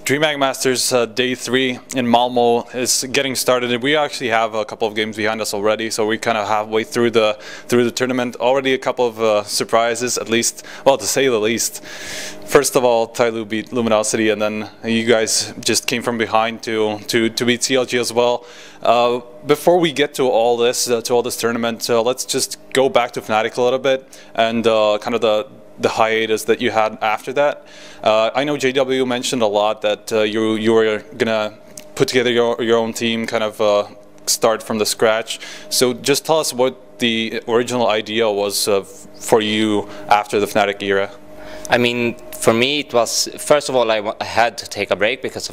DreamHack Masters Day 3 in Malmö is getting started, and we actually have a couple of games behind us already, so we're kind of halfway through the tournament. Already a couple of surprises, at least, well, to say the least. First of all, Tyloo beat Luminosity, and then you guys just came from behind to beat CLG as well. Before we get to all this tournament, let's just go back to Fnatic a little bit and kind of the hiatus that you had after that. I know JW mentioned a lot that you were gonna put together your own team, kind of start from the scratch. So just tell us what the original idea was for you after the Fnatic era. I mean, for me, it was, first of all, I had to take a break because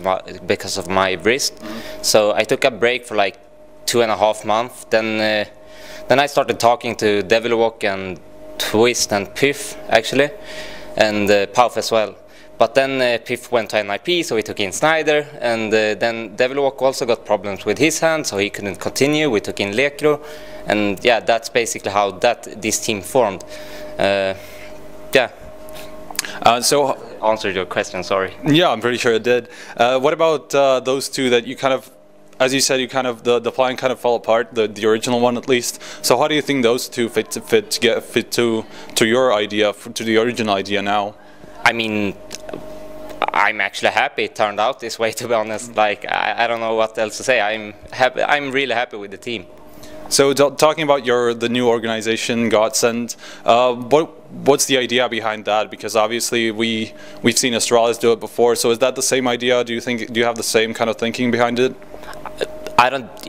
of my wrist. So I took a break for like 2.5 months. Then I started talking to Devilwalk and Twist and Piff, actually, and Puff as well. But then Piff went to NIP, so we took in Snyder, and then Devilwalk also got problems with his hand, so he couldn't continue. We took in Lekro, and yeah, that's basically how this team formed. Yeah. So answered your question, sorry. Yeah, I'm pretty sure it did. What about those two that you kind of, as you said, you kind of the plan kind of fell apart, the original one at least. So how do you think those two fit to your idea, to the original idea now? I mean, I'm actually happy it turned out this way, to be honest. Like, I don't know what else to say. I'm happy. I'm really happy with the team. So talking about the new organization, GODSENT, what's the idea behind that? Because obviously we've seen Astralis do it before. So is that the same idea? Do you have the same kind of thinking behind it?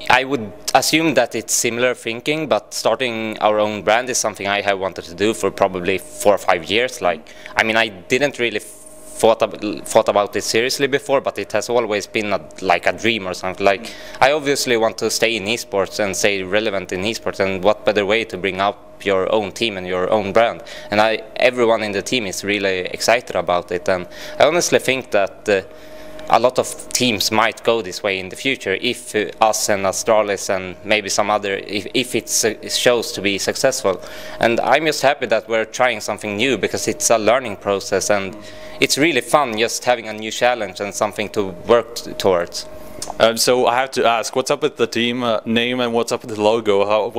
I would assume that it's similar thinking, but starting our own brand is something I have wanted to do for probably 4 or 5 years. Like, I mean, I didn't really thought about it seriously before, but it has always been like a dream or something. Like, I obviously want to stay in esports and stay relevant in esports, and what better way to bring up your own team and your own brand? And everyone in the team is really excited about it, and I honestly think that a lot of teams might go this way in the future if us and Astralis and maybe some other, if it shows to be successful. And I'm just happy that we're trying something new, because it's a learning process and it's really fun just having a new challenge and something to work towards. So I have to ask, what's up with the team name and what's up with the logo?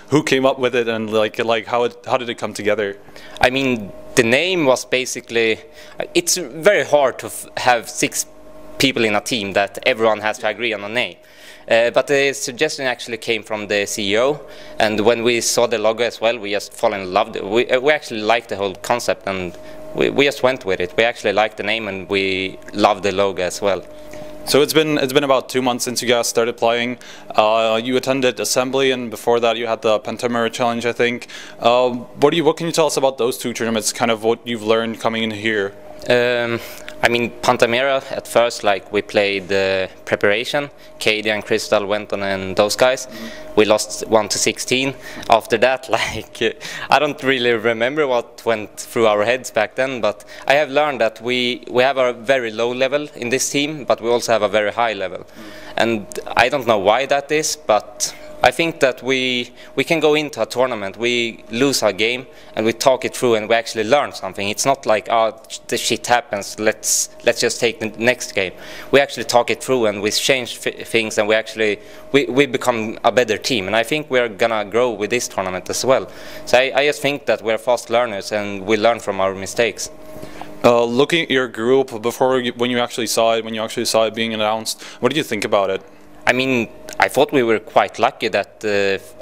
Who came up with it, and like how did it come together? I mean, the name was basically, it's very hard to have 6 people in a team that everyone has to agree on a name. But the suggestion actually came from the CEO, and when we saw the logo as well, we just fell in love. We actually liked the whole concept, and we just went with it. We actually liked the name, and we loved the logo as well. So it's been about 2 months since you guys started playing. You attended Assembly, and before that you had the Pentamera Challenge, I think. What can you tell us about those 2 tournaments? Kind of what you've learned coming in here. I mean, Pantamera, at first, like, we played preparation. KD and Crystal went on, and those guys. We lost 1-16. After that, like, I don't really remember what went through our heads back then, but I have learned that we have a very low level in this team, but we also have a very high level. And I don't know why that is, but I think that we can go into a tournament, we lose our game, and we talk it through, and we actually learn something. It's not like, oh, the shit happens, let's just take the next game. We actually talk it through, and we change things, and we become a better team. And I think we're gonna grow with this tournament as well. So I just think that we're fast learners, and we learn from our mistakes. Looking at your group when you actually saw it being announced, what did you think about it? I mean, I thought we were quite lucky that,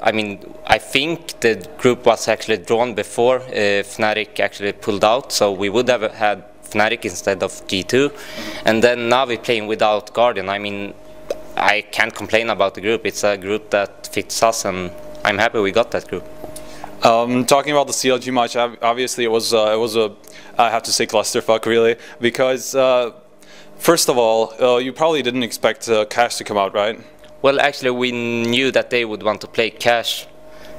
I mean, I think the group was actually drawn before Fnatic actually pulled out, so we would have had Fnatic instead of G2. And then now we're playing without Guardian. I mean, I can't complain about the group. It's a group that fits us, and I'm happy we got that group. Talking about the CLG match, obviously it was a, I have to say, clusterfuck, really, because first of all, you probably didn't expect Cash to come out, right? Well, actually, we knew that they would want to play Cash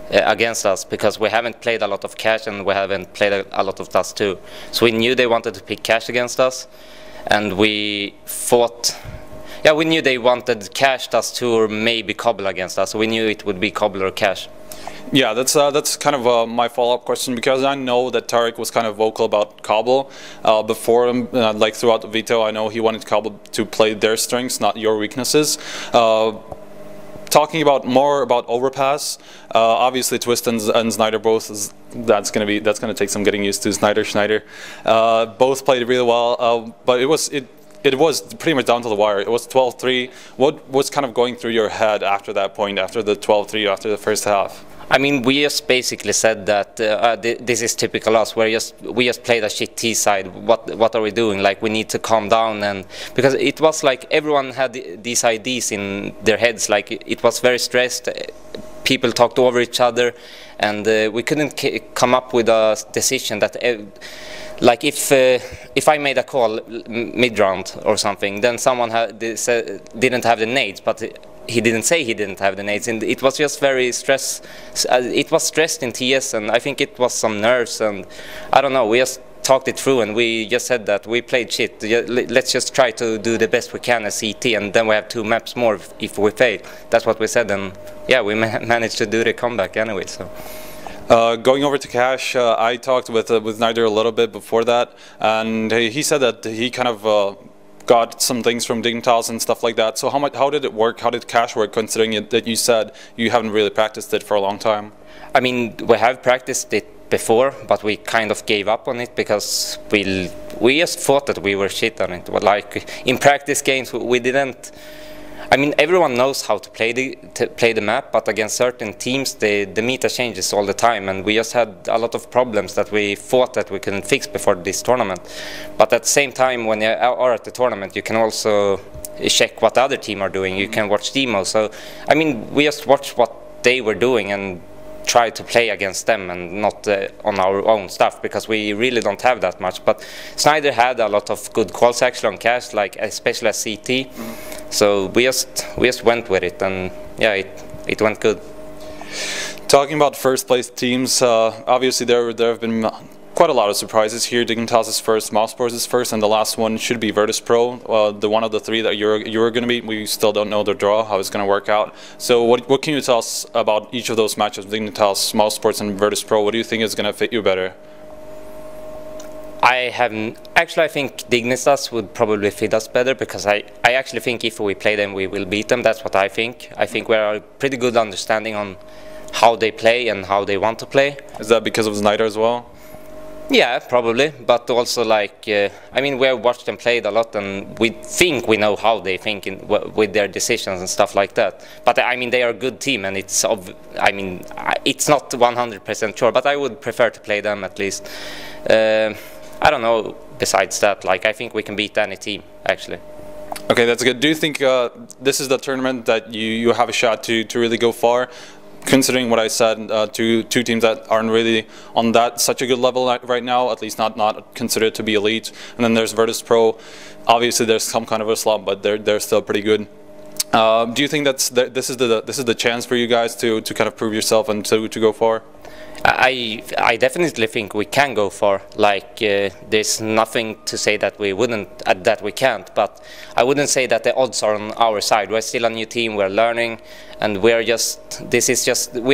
against us, because we haven't played a lot of Cash, and we haven't played a lot of Dust too. So we knew they wanted to pick Cash against us, and we thought, yeah, we knew they wanted Cash, Dust 2, or maybe Cobble against us. So we knew it would be Cobble or Cash. Yeah, that's kind of my follow-up question, because I know that Tarek was kind of vocal about Kabul before him, like throughout the veto. I know he wanted Kabul to play their strengths, not your weaknesses. Talking about more about overpass, obviously Twist and Snyder both that's gonna take some getting used to. Schneider both played really well, but it was pretty much down to the wire. It was 12-3. What was kind of going through your head after that point, after the 12-3, after the first half? I mean, we just basically said that this is typical us. We just played a shit T side. What are we doing? Like, we need to calm down, and because it was like everyone had these ideas in their heads. Like, it was very stressed. People talked over each other, and we couldn't come up with a decision that. Like, if I made a call mid-round or something, then someone didn't have the nades, but he didn't say he didn't have the nades, and it was just very stressed. It was stressed in TS, and I think it was some nerves, and I don't know. We just talked it through, and we just said that we played shit. Let's just try to do the best we can as CT, and then we have 2 maps more if we fail. That's what we said, and yeah, we managed to do the comeback anyway. So. Going over to Cash, I talked with Snyder a little bit before that, and he said that he kind of got some things from Dignitas and stuff like that. So how did it work? How did Cash work, considering that you said you haven't really practiced it for a long time? I mean, we have practiced it before, but we kind of gave up on it because we just thought that we were shit on it. But like in practice games, we didn't. I mean, everyone knows how to play the map, but against certain teams, the meta changes all the time, and we just had a lot of problems that we thought that we couldn't fix before this tournament. But at the same time, when you are at the tournament, you can also check what the other team are doing. You can watch demos. So, I mean, we just watched what they were doing and try to play against them and not on our own stuff, because we really don't have that much. But Snyder had a lot of good calls actually on Cash, like especially as CT. So we just went with it, and yeah, it went good. Talking about first place teams, obviously there have been quite a lot of surprises here. Dignitas is first, Mousesports is first, and the last one should be Virtus Pro. The one of the 3 that you're going to beat, we still don't know the draw, how it's going to work out. So what can you tell us about each of those matches, Dignitas, Mousesports, and Virtus Pro? What do you think is going to fit you better? I think Dignitas would probably fit us better, because I actually think if we play them, we will beat them. That's what I think. I think we are a pretty good understanding on how they play and how they want to play. Is that because of Snyder as well? Yeah, probably, but also like, I mean, we have watched them played a lot, and we think we know how they think with their decisions and stuff like that. But I mean, they are a good team, and it's not 100% sure, but I would prefer to play them at least. I don't know, besides that, like, I think we can beat any team, actually. Okay, that's good. Do you think this is the tournament that you have a shot to really go far? Considering what I said, two teams that aren't really on such a good level right now, at least not considered to be elite, and then there's Virtus Pro. Obviously, there's some kind of a slump, but they're still pretty good. Do you think this is the chance for you guys to kind of prove yourself and to go far? I definitely think we can go far. Like, there's nothing to say that we wouldn't, that we can't. But I wouldn't say that the odds are on our side. We're still a new team. We're learning, and we are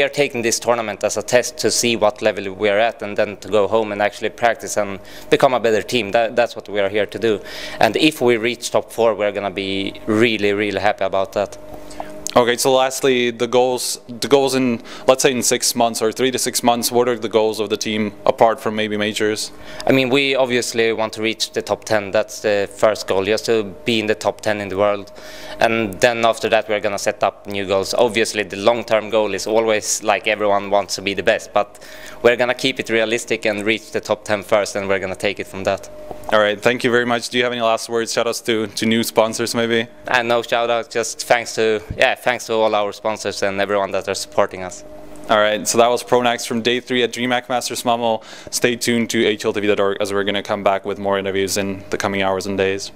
taking this tournament as a test to see what level we are at, and then to go home and actually practice and become a better team. That's what we are here to do. And if we reach top 4, we're gonna be really, really happy about that. Okay, so lastly, the goals in, let's say, in 6 months or 3 to 6 months, what are the goals of the team apart from maybe majors? I mean, we obviously want to reach the top 10. That's the first goal, just to be in the top 10 in the world. And then after that, we're going to set up new goals. Obviously, the long-term goal is always, like, everyone wants to be the best, but we're going to keep it realistic and reach the top 10 first, and we're going to take it from that. All right, thank you very much. Do you have any last words, shout-outs to new sponsors maybe? No shout-outs, just thanks to all our sponsors and everyone that are supporting us. All right, so that was Pronax from Day 3 at DreamHack Masters Malmö. Stay tuned to HLTV.org as we're going to come back with more interviews in the coming hours and days.